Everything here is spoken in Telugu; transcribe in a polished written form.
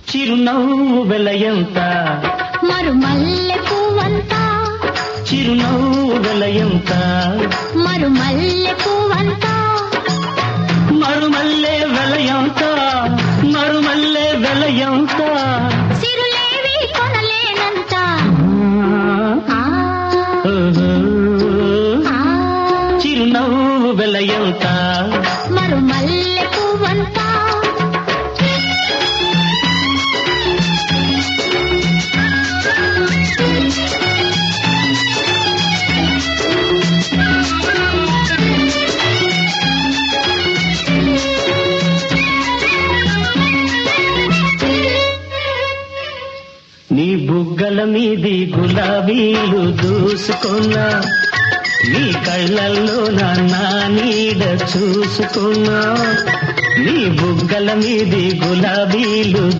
చిరునవ్వు వెలయంత మరుమల్లె పువ్వంత చిరునవ్వు వెలయంత మరుమల్లె పువ్వంత మరుమల్లె వెలయంత మరుమల్లె వెలయంత సిరులేవి కొనలేనంత ఆ, ఆ, చిరునవ్వు వెలయంత మరుమల్లె పువ్వంత నీ బుగ్గల మీది గులాబీలు దూసుకున్నా నీ కళ్ళల్లో నా నీడ చూసుకున్నా నీ బుగ్గల మీది గులాబీలు